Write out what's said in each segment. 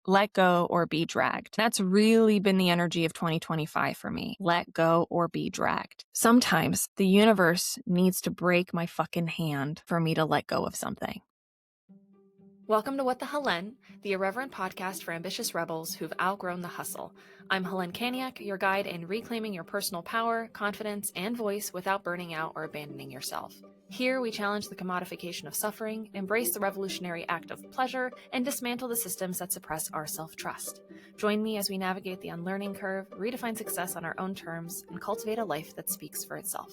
let go or be dragged. That's really been the energy of 2025 for me. Let go or be dragged. Sometimes the universe needs to break my fucking hand for me to let go of something. Welcome to What the Hélène, the irreverent podcast for ambitious rebels who've outgrown the hustle. I'm Hélène Kaniak, your guide in reclaiming your personal power, confidence, and voice without burning out or abandoning yourself. Here, we challenge the commodification of suffering, embrace the revolutionary act of pleasure, and dismantle the systems that suppress our self-trust. Join me as we navigate the unlearning curve, redefine success on our own terms, and cultivate a life that speaks for itself.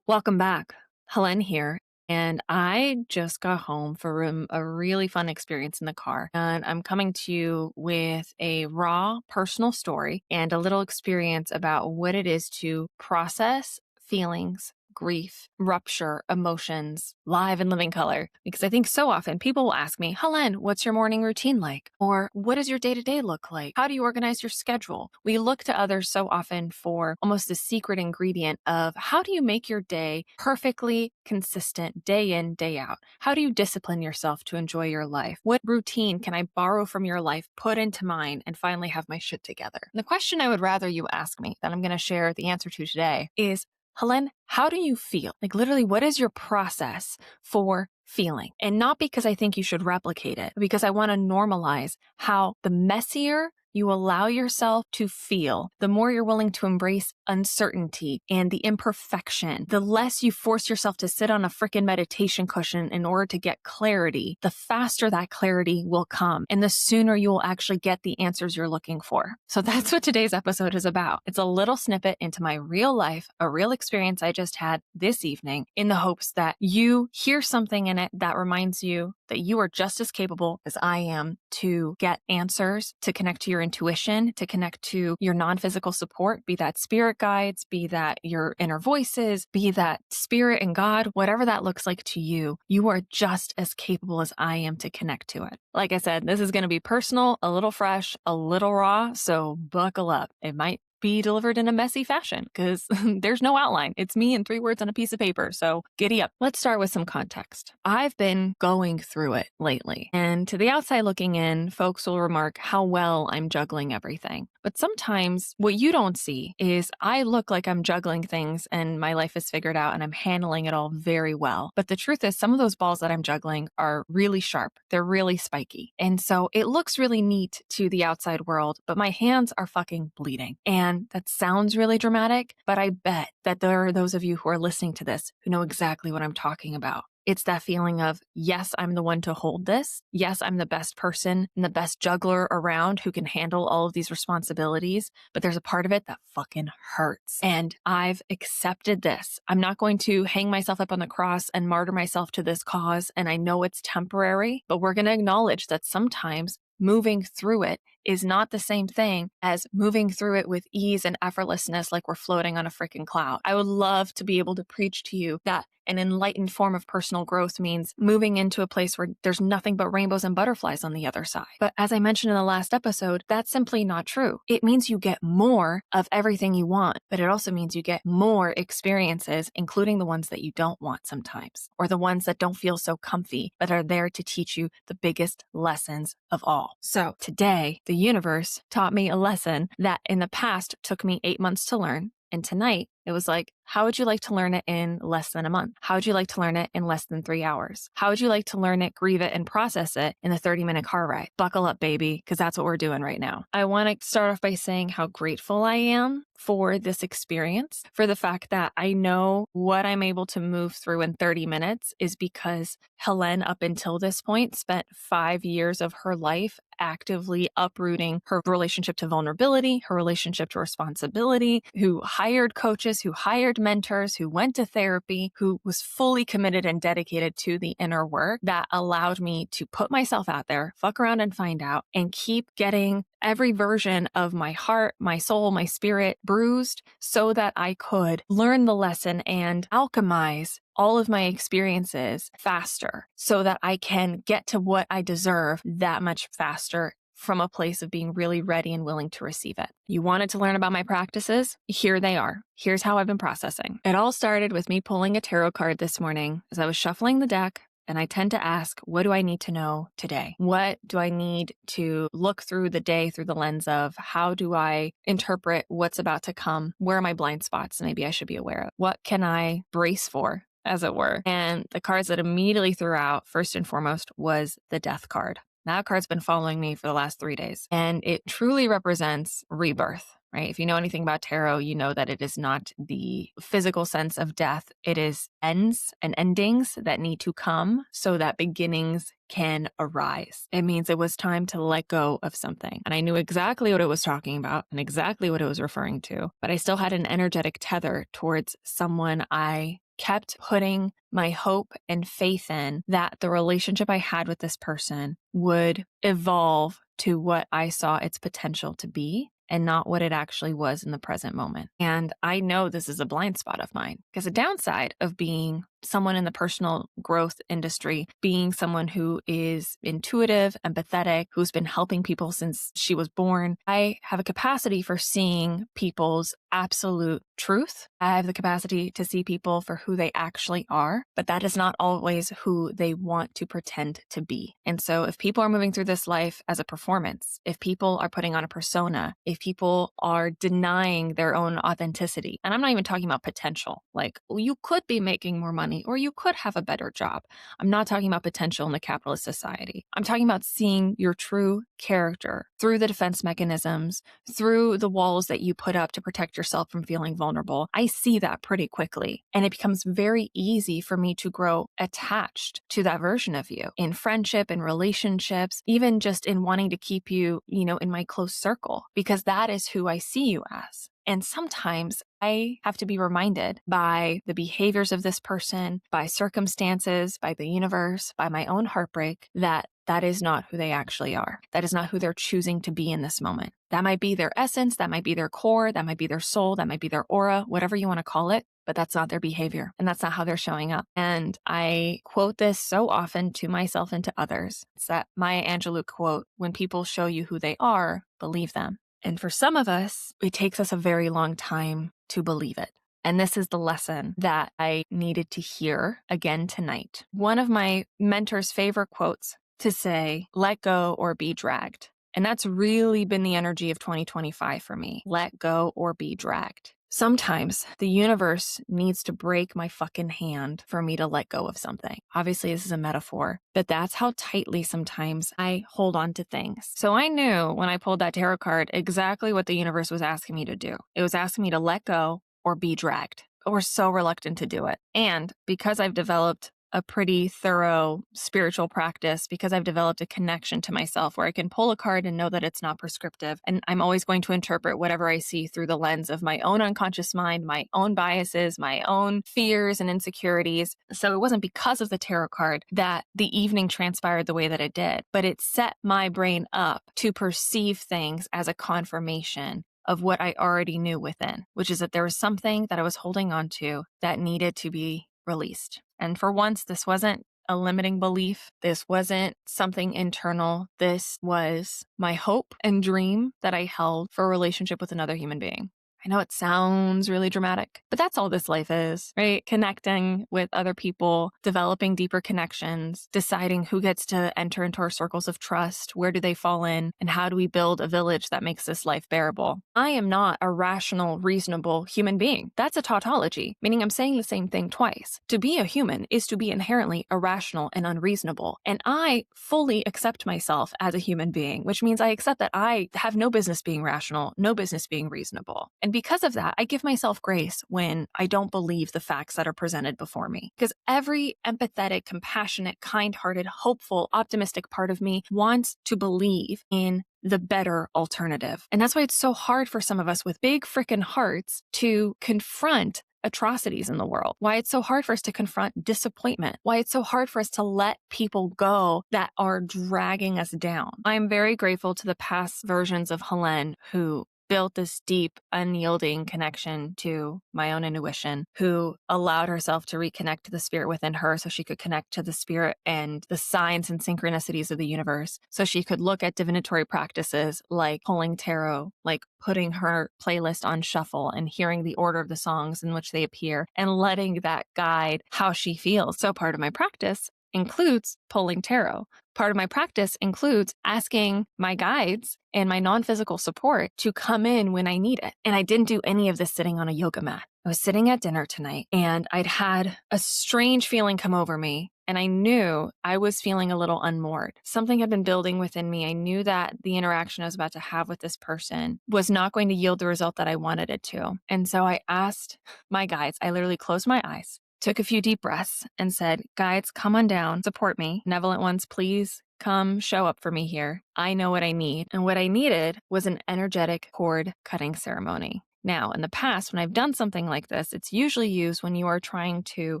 Welcome back. Hélène here. And I just got home from a really fun experience in the car. And I'm coming to you with a raw personal story and a little experience about what it is to process feelings, grief, rupture, emotions, live in living color. Because I think so often people will ask me, Hélène, what's your morning routine like? Or what does your day-to-day look like? How do you organize your schedule? We look to others so often for almost a secret ingredient of how do you make your day perfectly consistent day in, day out? How do you discipline yourself to enjoy your life? What routine can I borrow from your life, put into mine, and finally have my shit together? And the question I would rather you ask me that I'm going to share the answer to today is, Hélène, how do you feel? Like literally, what is your process for feeling? And not because I think you should replicate it, but because I want to normalize how the messier you allow yourself to feel, the more you're willing to embrace uncertainty and the imperfection, the less you force yourself to sit on a freaking meditation cushion in order to get clarity, the faster that clarity will come and the sooner you will actually get the answers you're looking for. So that's what today's episode is about. It's a little snippet into my real life, a real experience I just had this evening in the hopes that you hear something in it that reminds you that you are just as capable as I am to get answers, to connect to your intuition, to connect to your non-physical support, be that spirit guides, be that your inner voices, be that spirit and God, whatever that looks like to you, you are just as capable as I am to connect to it. Like I said, this is going to be personal, a little fresh, a little raw, so buckle up. It might be delivered in a messy fashion because there's no outline. It's me and 3 words on a piece of paper. So giddy up. Let's start with some context. I've been going through it lately. And to the outside looking in, folks will remark how well I'm juggling everything. But sometimes what you don't see is I look like I'm juggling things and my life is figured out and I'm handling it all very well. But the truth is some of those balls that I'm juggling are really sharp. They're really spiky. And so it looks really neat to the outside world, but my hands are fucking bleeding. And that sounds really dramatic, but I bet that there are those of you who are listening to this who know exactly what I'm talking about. It's that feeling of, yes, I'm the one to hold this. Yes, I'm the best person and the best juggler around who can handle all of these responsibilities, but there's a part of it that fucking hurts. And I've accepted this. I'm not going to hang myself up on the cross and martyr myself to this cause. And I know it's temporary, but we're going to acknowledge that sometimes moving through it is not the same thing as moving through it with ease and effortlessness like we're floating on a freaking cloud. I would love to be able to preach to you that an enlightened form of personal growth means moving into a place where there's nothing but rainbows and butterflies on the other side. But as I mentioned in the last episode, that's simply not true. It means you get more of everything you want, but it also means you get more experiences, including the ones that you don't want sometimes, or the ones that don't feel so comfy, but are there to teach you the biggest lessons of all. So today, the universe taught me a lesson that in the past took me 8 months to learn. And tonight, it was like, how would you like to learn it in less than a month? How would you like to learn it in less than 3 hours? How would you like to learn it, grieve it, and process it in a 30-minute car ride? Buckle up, baby, because that's what we're doing right now. I want to start off by saying how grateful I am for this experience, for the fact that I know what I'm able to move through in 30 minutes is because Hélène, up until this point, spent 5 years of her life actively uprooting her relationship to vulnerability, her relationship to responsibility, who hired coaches, who hired mentors, who went to therapy, who was fully committed and dedicated to the inner work that allowed me to put myself out there, fuck around and find out, and keep getting every version of my heart, my soul, my spirit bruised so that I could learn the lesson and alchemize all of my experiences faster so that I can get to what I deserve that much faster from a place of being really ready and willing to receive it. You wanted to learn about my practices? Here they are. Here's how I've been processing. It all started with me pulling a tarot card this morning as I was shuffling the deck. And I tend to ask, what do I need to know today? What do I need to look through the day through the lens of? How do I interpret what's about to come? Where are my blind spots maybe I should be aware of? What can I brace for, as it were? And the cards that immediately threw out, first and foremost, was the death card. That card's been following me for the last 3 days, and it truly represents rebirth. Right? If you know anything about tarot, you know that it is not the physical sense of death. It is ends and endings that need to come so that beginnings can arise. It means it was time to let go of something. And I knew exactly what it was talking about and exactly what it was referring to, but I still had an energetic tether towards someone I kept putting my hope and faith in that the relationship I had with this person would evolve to what I saw its potential to be, and not what it actually was in the present moment. And I know this is a blind spot of mine, because the downside of being someone in the personal growth industry, being someone who is intuitive, empathetic, who's been helping people since she was born, I have a capacity for seeing people's absolute truth. I have the capacity to see people for who they actually are, but that is not always who they want to pretend to be. And so if people are moving through this life as a performance, if people are putting on a persona, if people are denying their own authenticity, and I'm not even talking about potential, like, well, you could be making more money or you could have a better job. I'm not talking about potential in the capitalist society. I'm talking about seeing your true character through the defense mechanisms, through the walls that you put up to protect yourself from feeling vulnerable. I see that pretty quickly. And it becomes very easy for me to grow attached to that version of you in friendship, in relationships, even just in wanting to keep you, in my close circle, because that is who I see you as. And sometimes I have to be reminded by the behaviors of this person, by circumstances, by the universe, by my own heartbreak, that that is not who they actually are. That is not who they're choosing to be in this moment. That might be their essence, that might be their core, that might be their soul, that might be their aura, whatever you want to call it, but that's not their behavior and that's not how they're showing up. And I quote this so often to myself and to others. It's that Maya Angelou quote, when people show you who they are, believe them. And for some of us, it takes us a very long time to believe it. And this is the lesson that I needed to hear again tonight. One of my mentor's favorite quotes to say, let go or be dragged. And that's really been the energy of 2025 for me. Let go or be dragged. Sometimes the universe needs to break my fucking hand for me to let go of something. Obviously, this is a metaphor, but that's how tightly sometimes I hold on to things. So I knew when I pulled that tarot card exactly what the universe was asking me to do. It was asking me to let go or be dragged. But we're so reluctant to do it. And because I've developed a pretty thorough spiritual practice, because I've developed a connection to myself where I can pull a card and know that it's not prescriptive. And I'm always going to interpret whatever I see through the lens of my own unconscious mind, my own biases, my own fears and insecurities. So it wasn't because of the tarot card that the evening transpired the way that it did, but it set my brain up to perceive things as a confirmation of what I already knew within, which is that there was something that I was holding on to that needed to be released. And for once, this wasn't a limiting belief. This wasn't something internal. This was my hope and dream that I held for a relationship with another human being. I know it sounds really dramatic, but that's all this life is, right? Connecting with other people, developing deeper connections, deciding who gets to enter into our circles of trust, where do they fall in, and how do we build a village that makes this life bearable. I am not a rational, reasonable human being. That's a tautology, meaning I'm saying the same thing twice. To be a human is to be inherently irrational and unreasonable. And I fully accept myself as a human being, which means I accept that I have no business being rational, no business being reasonable. And because of that, I give myself grace when I don't believe the facts that are presented before me. Because every empathetic, compassionate, kind-hearted, hopeful, optimistic part of me wants to believe in the better alternative. And that's why it's so hard for some of us with big frickin' hearts to confront atrocities in the world, why it's so hard for us to confront disappointment, why it's so hard for us to let people go that are dragging us down. I'm very grateful to the past versions of Hélène who built this deep, unyielding connection to my own intuition, who allowed herself to reconnect to the spirit within her so she could connect to the spirit and the signs and synchronicities of the universe, so she could look at divinatory practices like pulling tarot, like putting her playlist on shuffle and hearing the order of the songs in which they appear and letting that guide how she feels. So part of my practice includes pulling tarot. Part of my practice includes asking my guides and my non-physical support to come in when I need it. And I didn't do any of this sitting on a yoga mat. I was sitting at dinner tonight and I'd had a strange feeling come over me. And I knew I was feeling a little unmoored. Something had been building within me. I knew that the interaction I was about to have with this person was not going to yield the result that I wanted it to. And so I asked my guides, I literally closed my eyes, took a few deep breaths and said, guides, come on down, support me. Benevolent ones, please come show up for me here. I know what I need. And what I needed was an energetic cord cutting ceremony. Now, in the past, when I've done something like this, it's usually used when you are trying to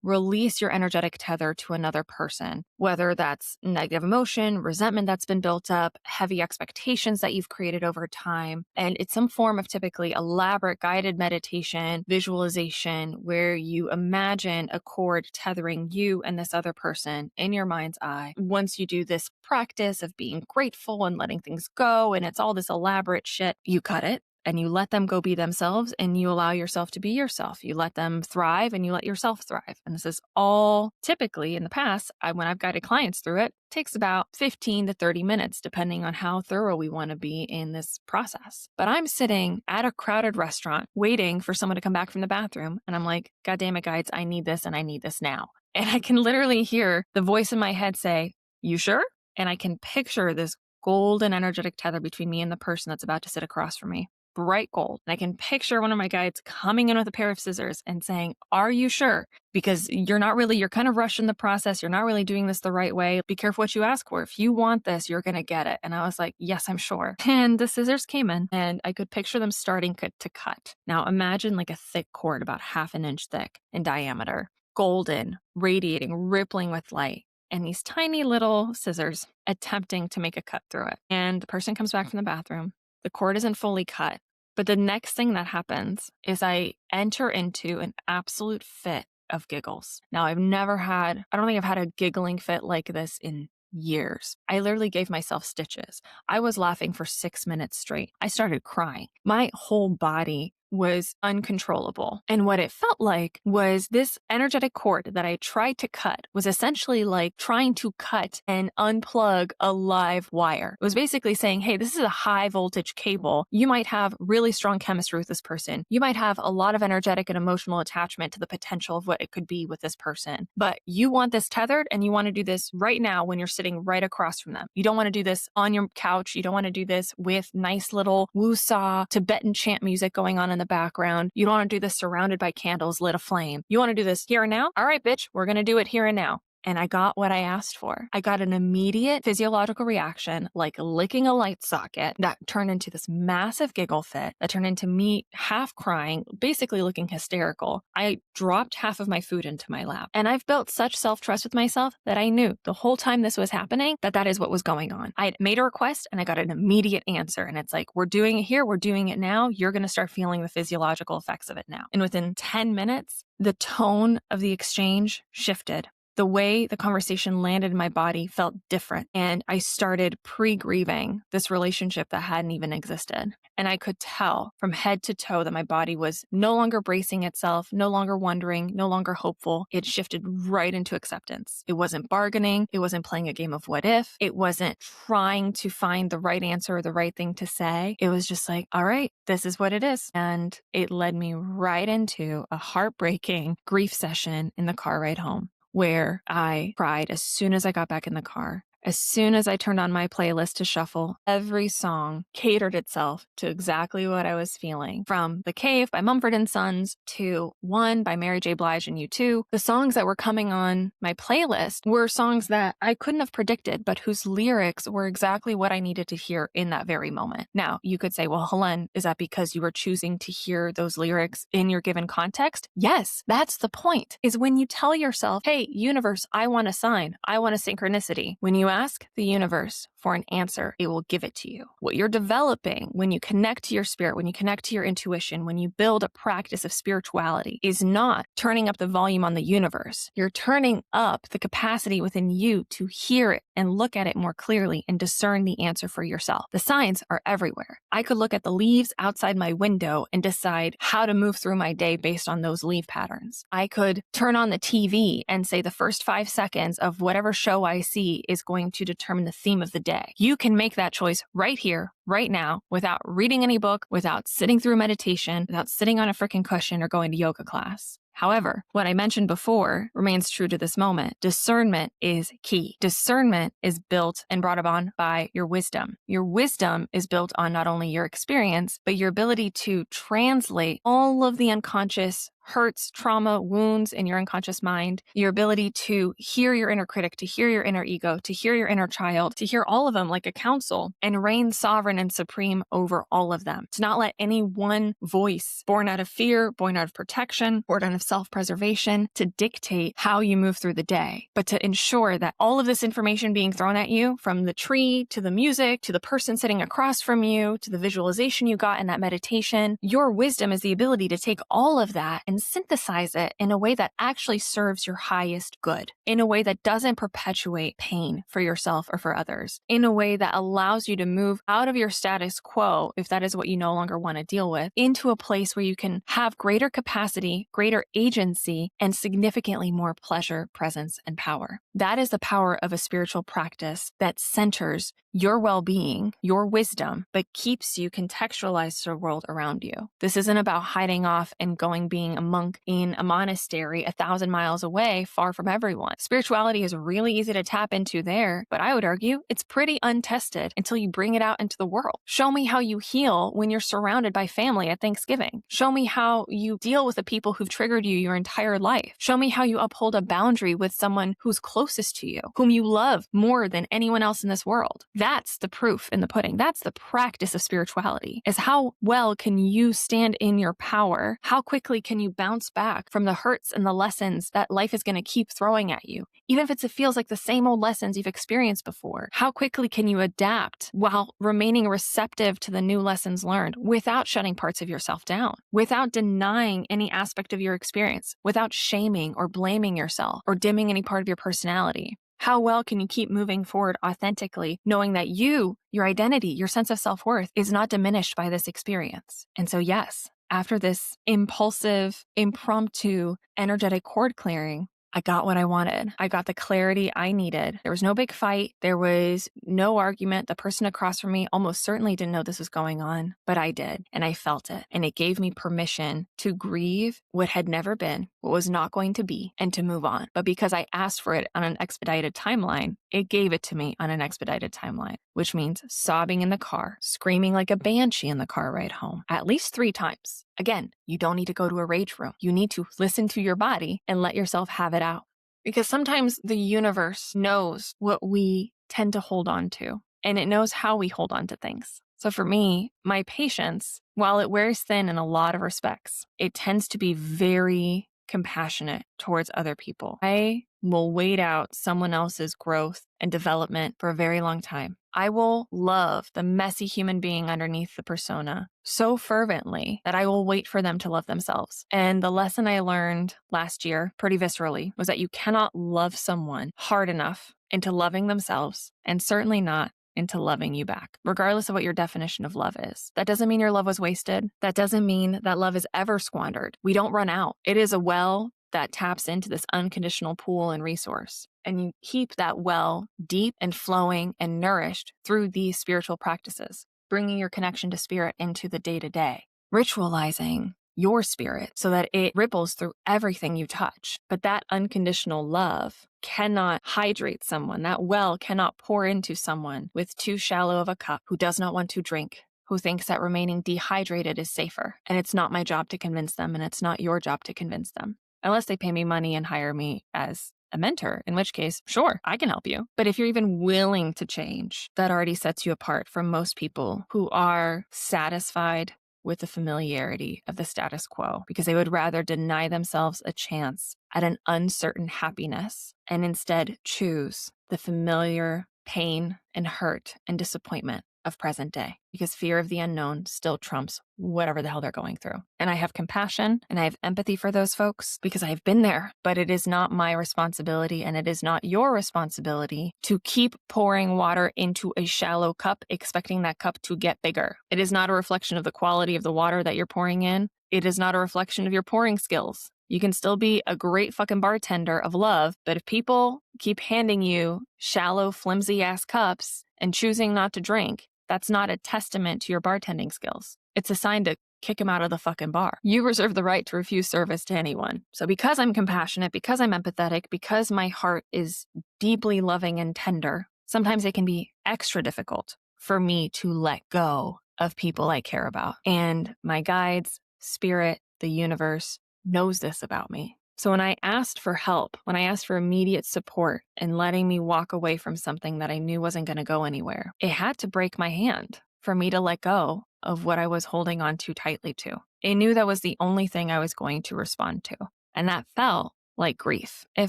release your energetic tether to another person, whether that's negative emotion, resentment that's been built up, heavy expectations that you've created over time. And it's some form of typically elaborate guided meditation, visualization, where you imagine a cord tethering you and this other person in your mind's eye. Once you do this practice of being grateful and letting things go, and it's all this elaborate shit, you cut it. And you let them go be themselves and you allow yourself to be yourself. You let them thrive and you let yourself thrive. And this is all typically in the past, when I've guided clients through it, takes about 15 to 30 minutes, depending on how thorough we want to be in this process. But I'm sitting at a crowded restaurant waiting for someone to come back from the bathroom. And I'm like, God damn it, guides, I need this and I need this now. And I can literally hear the voice in my head say, you sure? And I can picture this golden energetic tether between me and the person that's about to sit across from me. Bright gold. And I can picture one of my guides coming in with a pair of scissors and saying, are you sure? Because you're kind of rushing the process. You're not really doing this the right way. Be careful what you ask for. If you want this, you're going to get it. And I was like, yes, I'm sure. And the scissors came in and I could picture them starting to cut. Now imagine like a thick cord, about half an inch thick in diameter, golden, radiating, rippling with light. And these tiny little scissors attempting to make a cut through it. And the person comes back from the bathroom. The cord isn't fully cut. But the next thing that happens is I enter into an absolute fit of giggles. Now, I don't think I've had a giggling fit like this in years. I literally gave myself stitches. I was laughing for 6 minutes straight. I started crying. My whole body was uncontrollable. And what it felt like was this energetic cord that I tried to cut was essentially like trying to cut and unplug a live wire. It was basically saying, hey, this is a high voltage cable. You might have really strong chemistry with this person. You might have a lot of energetic and emotional attachment to the potential of what it could be with this person. But you want this tethered and you want to do this right now when you're sitting right across from them. You don't want to do this on your couch. You don't want to do this with nice little woo-saw Tibetan chant music going on in the background. You don't want to do this surrounded by candles lit aflame. You want to do this here and now? All right, bitch, we're going to do it here and now. And I got what I asked for. I got an immediate physiological reaction, like licking a light socket, that turned into this massive giggle fit, that turned into me half crying, basically looking hysterical. I dropped half of my food into my lap. And I've built such self-trust with myself that I knew the whole time this was happening that is what was going on. I made a request and I got an immediate answer. And it's like, we're doing it here, we're doing it now. You're going to start feeling the physiological effects of it now. And within 10 minutes, the tone of the exchange shifted. The way the conversation landed in my body felt different. And I started pre-grieving this relationship that hadn't even existed. And I could tell from head to toe that my body was no longer bracing itself, no longer wondering, no longer hopeful. It shifted right into acceptance. It wasn't bargaining. It wasn't playing a game of what if. It wasn't trying to find the right answer or the right thing to say. It was just like, all right, this is what it is. And it led me right into a heartbreaking grief session in the car ride home, where I cried as soon as I got back in the car. As soon as I turned on my playlist to shuffle, every song catered itself to exactly what I was feeling. From The Cave by Mumford & Sons to One by Mary J. Blige and U2, the songs that were coming on my playlist were songs that I couldn't have predicted, but whose lyrics were exactly what I needed to hear in that very moment. Now, you could say, well, Hélène, is that because you were choosing to hear those lyrics in your given context? Yes, that's the point, is when you tell yourself, hey, universe, I want a sign, I want a synchronicity. When you ask the universe for an answer, it will give it to you. What you're developing when you connect to your spirit, when you connect to your intuition, when you build a practice of spirituality is not turning up the volume on the universe. You're turning up the capacity within you to hear it and look at it more clearly and discern the answer for yourself. The signs are everywhere. I could look at the leaves outside my window and decide how to move through my day based on those leaf patterns. I could turn on the TV and say the first 5 seconds of whatever show I see is going to determine the theme of the day. You can make that choice right here, right now, without reading any book, without sitting through meditation, without sitting on a freaking cushion or going to yoga class. However, what I mentioned before remains true to this moment. Discernment is key. Discernment is built and brought upon by your wisdom. Your wisdom is built on not only your experience, but your ability to translate all of the unconscious hurts, trauma, wounds in your unconscious mind, your ability to hear your inner critic, to hear your inner ego, to hear your inner child, to hear all of them like a council and reign sovereign and supreme over all of them. To not let any one voice born out of fear, born out of protection, born out of self-preservation to dictate how you move through the day, but to ensure that all of this information being thrown at you, from the tree to the music, to the person sitting across from you, to the visualization you got in that meditation, your wisdom is the ability to take all of that and synthesize it in a way that actually serves your highest good, in a way that doesn't perpetuate pain for yourself or for others, in a way that allows you to move out of your status quo, if that is what you no longer want to deal with, into a place where you can have greater capacity, greater agency, and significantly more pleasure, presence, and power. That is the power of a spiritual practice that centers your well-being, your wisdom, but keeps you contextualized to the world around you. This isn't about hiding off and going being a monk in a monastery 1,000 miles away, far from everyone. Spirituality is really easy to tap into there, but I would argue it's pretty untested until you bring it out into the world. Show me how you heal when you're surrounded by family at Thanksgiving. Show me how you deal with the people who've triggered you your entire life. Show me how you uphold a boundary with someone who's closest to you, whom you love more than anyone else in this world. That's the proof in the pudding. That's the practice of spirituality, is how well can you stand in your power? How quickly can you bounce back from the hurts and the lessons that life is going to keep throwing at you? Even if it feels like the same old lessons you've experienced before, how quickly can you adapt while remaining receptive to the new lessons learned without shutting parts of yourself down, without denying any aspect of your experience, without shaming or blaming yourself or dimming any part of your personality? How well can you keep moving forward authentically, knowing that you, your identity, your sense of self-worth is not diminished by this experience? And so, yes, after this impulsive, impromptu, energetic cord clearing, I got what I wanted. I got the clarity I needed. There was no big fight. There was no argument. The person across from me almost certainly didn't know this was going on, but I did, and I felt it. And it gave me permission to grieve what had never been, what was not going to be, and to move on. But because I asked for it on an expedited timeline, it gave it to me on an expedited timeline, which means sobbing in the car, screaming like a banshee in the car ride home, at least 3 times. Again, you don't need to go to a rage room. You need to listen to your body and let yourself have it out. Because sometimes the universe knows what we tend to hold on to, and it knows how we hold on to things. So for me, my patience, while it wears thin in a lot of respects, it tends to be very compassionate towards other people. I will wait out someone else's growth and development for a very long time. I will love the messy human being underneath the persona so fervently that I will wait for them to love themselves. And the lesson I learned last year, pretty viscerally, was that you cannot love someone hard enough into loving themselves, and certainly not into loving you back, regardless of what your definition of love is. That doesn't mean your love was wasted. That doesn't mean that love is ever squandered. We don't run out. It is a well that taps into this unconditional pool and resource. And you keep that well deep and flowing and nourished through these spiritual practices, bringing your connection to spirit into the day-to-day, ritualizing your spirit so that it ripples through everything you touch. But that unconditional love cannot hydrate someone. That well cannot pour into someone with too shallow of a cup, who does not want to drink, who thinks that remaining dehydrated is safer. And it's not my job to convince them, and it's not your job to convince them. Unless they pay me money and hire me as a mentor, in which case, sure, I can help you. But if you're even willing to change, that already sets you apart from most people who are satisfied with the familiarity of the status quo, because they would rather deny themselves a chance at an uncertain happiness and instead choose the familiar, pain and hurt and disappointment of present day, because fear of the unknown still trumps whatever the hell they're going through. And I have compassion and I have empathy for those folks because I've been there, but it is not my responsibility and it is not your responsibility to keep pouring water into a shallow cup, expecting that cup to get bigger. It is not a reflection of the quality of the water that you're pouring in. It is not a reflection of your pouring skills. You can still be a great fucking bartender of love, but if people keep handing you shallow, flimsy ass cups and choosing not to drink, that's not a testament to your bartending skills. It's a sign to kick them out of the fucking bar. You reserve the right to refuse service to anyone. So because I'm compassionate, because I'm empathetic, because my heart is deeply loving and tender, sometimes it can be extra difficult for me to let go of people I care about. And my guides, spirit, the universe knows this about me. So when I asked for help, when I asked for immediate support and letting me walk away from something that I knew wasn't going to go anywhere, it had to break my hand for me to let go of what I was holding on too tightly to. I knew that was the only thing I was going to respond to. And that felt like grief. It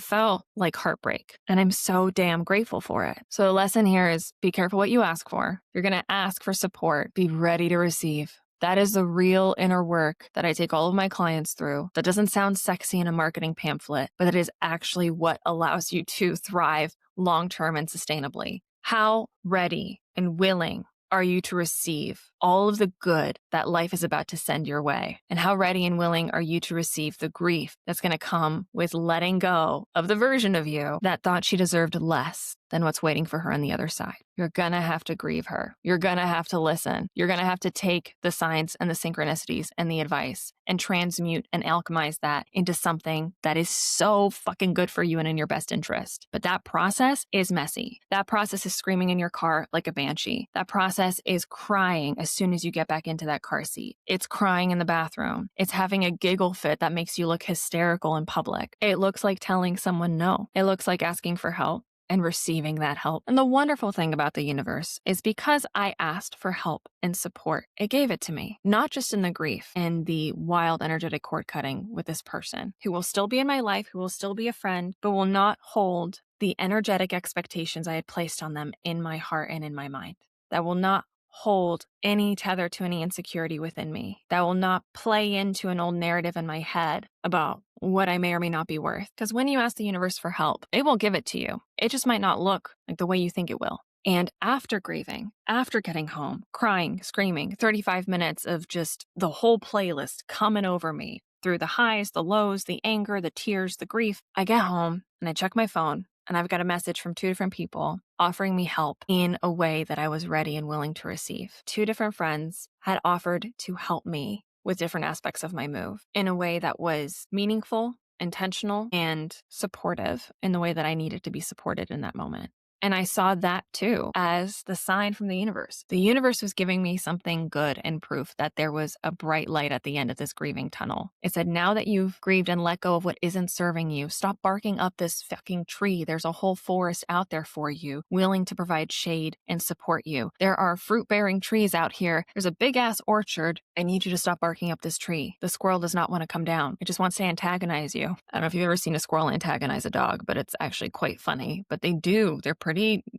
felt like heartbreak. And I'm so damn grateful for it. So the lesson here is be careful what you ask for. You're going to ask for support. Be ready to receive. That is the real inner work that I take all of my clients through. That doesn't sound sexy in a marketing pamphlet, but it is actually what allows you to thrive long-term and sustainably. How ready and willing are you to receive all of the good that life is about to send your way? And how ready and willing are you to receive the grief that's going to come with letting go of the version of you that thought she deserved less than what's waiting for her on the other side? You're going to have to grieve her. You're going to have to listen. You're going to have to take the signs and the synchronicities and the advice and transmute and alchemize that into something that is so fucking good for you and in your best interest. But that process is messy. That process is screaming in your car like a banshee. That process is crying as soon as you get back into that car seat. It's crying in the bathroom. It's having a giggle fit that makes you look hysterical in public. It looks like telling someone no. It looks like asking for help and receiving that help. And the wonderful thing about the universe is because I asked for help and support, it gave it to me, not just in the grief and the wild energetic cord cutting with this person who will still be in my life, who will still be a friend, but will not hold the energetic expectations I had placed on them in my heart and in my mind. That will not hold any tether to any insecurity within me. That will not play into an old narrative in my head about what I may or may not be worth. Because when you ask the universe for help, it will give it to you. It just might not look like the way you think it will. And after grieving, after getting home, crying, screaming, 35 minutes of just the whole playlist coming over me through the highs, the lows, the anger, the tears, the grief, I get home and I check my phone and I've got a message from 2 different people offering me help in a way that I was ready and willing to receive. 2 different friends had offered to help me with different aspects of my move in a way that was meaningful, intentional, and supportive in the way that I needed to be supported in that moment. And I saw that too as the sign from the universe. The universe was giving me something good and proof that there was a bright light at the end of this grieving tunnel. It said, now that you've grieved and let go of what isn't serving you, stop barking up this fucking tree. There's a whole forest out there for you, willing to provide shade and support you. There are fruit-bearing trees out here. There's a big-ass orchard. I need you to stop barking up this tree. The squirrel does not want to come down. It just wants to antagonize you. I don't know if you've ever seen a squirrel antagonize a dog, but it's actually quite funny. But they do.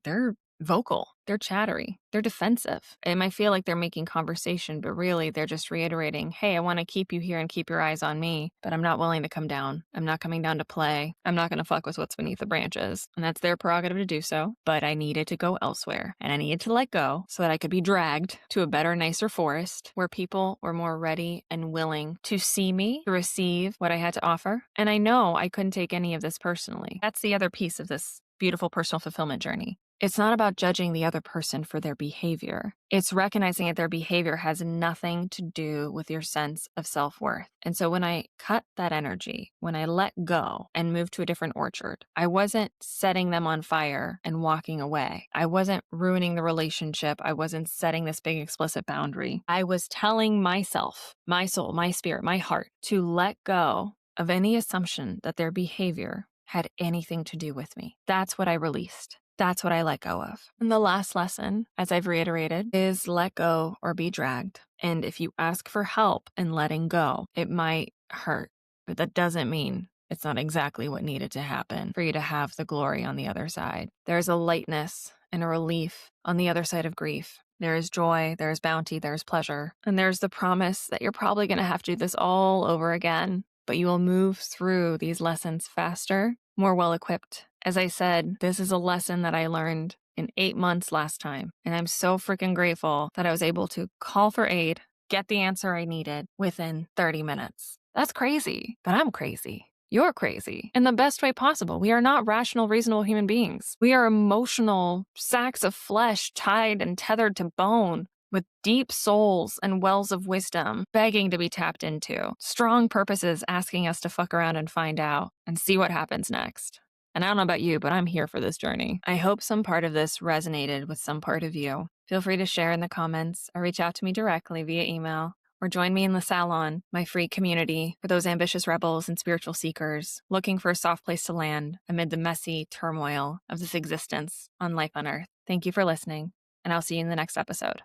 They're vocal. They're chattery. They're defensive. It might feel like they're making conversation, but really they're just reiterating, hey, I want to keep you here and keep your eyes on me, but I'm not willing to come down. I'm not coming down to play. I'm not going to fuck with what's beneath the branches. And that's their prerogative to do so, but I needed to go elsewhere and I needed to let go so that I could be dragged to a better, nicer forest where people were more ready and willing to see me, to receive what I had to offer. And I know I couldn't take any of this personally. That's the other piece of this beautiful personal fulfillment journey. It's not about judging the other person for their behavior. It's recognizing that their behavior has nothing to do with your sense of self-worth. And so when I cut that energy, when I let go and moved to a different orchard, I wasn't setting them on fire and walking away. I wasn't ruining the relationship. I wasn't setting this big explicit boundary. I was telling myself, my soul, my spirit, my heart to let go of any assumption that their behavior had anything to do with me. That's what I released. That's what I let go of. And the last lesson, as I've reiterated, is let go or be dragged. And if you ask for help in letting go, it might hurt, but that doesn't mean it's not exactly what needed to happen for you to have the glory on the other side. There's a lightness and a relief on the other side of grief. There is joy, there is bounty, there is pleasure, and there's the promise that you're probably going to have to do this all over again, but you will move through these lessons faster, more well equipped. As I said, this is a lesson that I learned in 8 months last time, and I'm so freaking grateful that I was able to call for aid, get the answer I needed within 30 minutes. That's crazy, but I'm crazy. You're crazy in the best way possible. We are not rational, reasonable human beings. We are emotional sacks of flesh tied and tethered to bone with deep souls and wells of wisdom begging to be tapped into. Strong purposes asking us to fuck around and find out and see what happens next. And I don't know about you, but I'm here for this journey. I hope some part of this resonated with some part of you. Feel free to share in the comments or reach out to me directly via email, or join me in the Salon, my free community for those ambitious rebels and spiritual seekers looking for a soft place to land amid the messy turmoil of this existence on life on Earth. Thank you for listening, and I'll see you in the next episode.